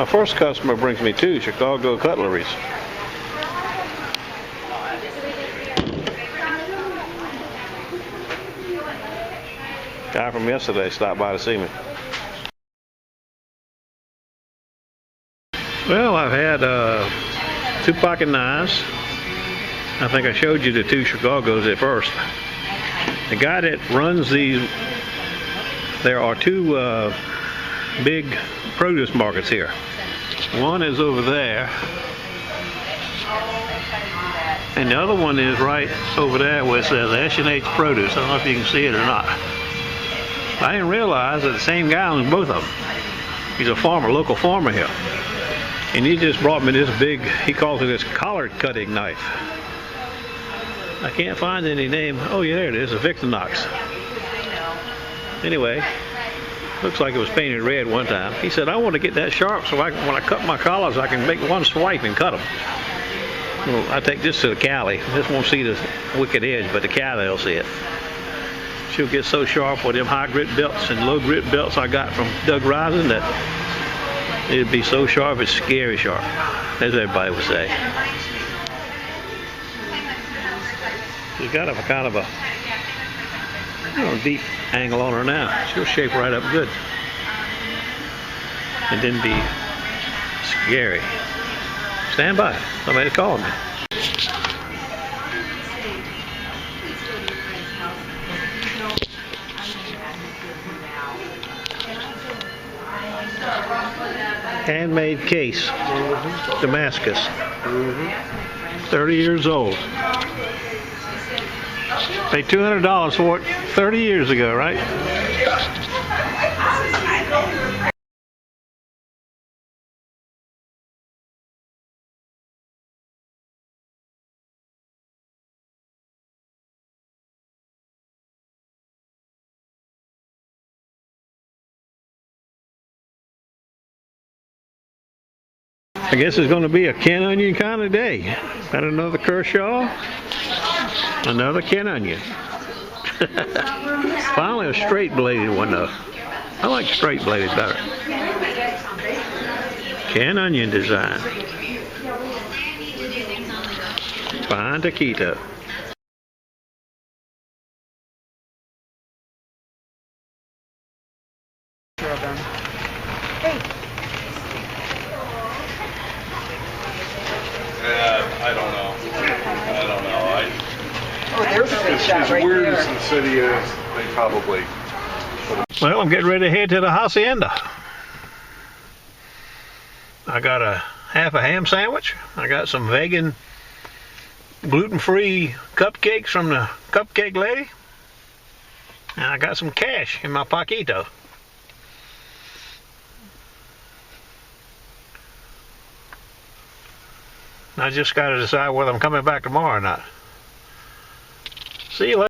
My first customer brings me 2 Chicago cutleries. Guy from yesterday stopped by to see me. Well, I've had 2 pocket knives. I think I showed you the 2 Chicagos at first. The guy that runs these, there are 2 big produce markets here. One is over there, and the other one is right over there where it says S&H Produce. I don't know if you can see it or not. I didn't realize that the same guy owns both of them. He's a farmer, local farmer here. And he just brought me this big, he calls it his collard cutting knife. I can't find any name. Oh yeah, there it is, a Victorinox. Anyway, looks like it was painted red one time. He said, I want to get that sharp so when I cut my collars, I can make one swipe and cut them. Well, I take this to the Cali. This won't see the wicked edge, but the Cali will see it. She'll get so sharp with them high grit belts and low grit belts I got from Doug Rising that it'd be so sharp, it's scary sharp, as everybody would say. She's got a kind of a deep angle on her now. She'll shape right up good. And then be scary. Stand by. Somebody's calling me. Handmade case. Damascus. 30 years old. Paid $200 for it 30 years ago, right? I guess it's going to be a Ken Onion kind of day. Got another Kershaw, another Ken Onion. Finally a straight bladed one though. I like straight bladed better. Ken Onion design. Fine taquito. I don't know. Oh, there's a big shot right weird there. as the city is, they probably... Well, I'm getting ready to head to the hacienda. I got a half a ham sandwich. I got some vegan, gluten-free cupcakes from the cupcake lady. And I got some cash in my poquito. I just got to decide whether I'm coming back tomorrow or not. See you later.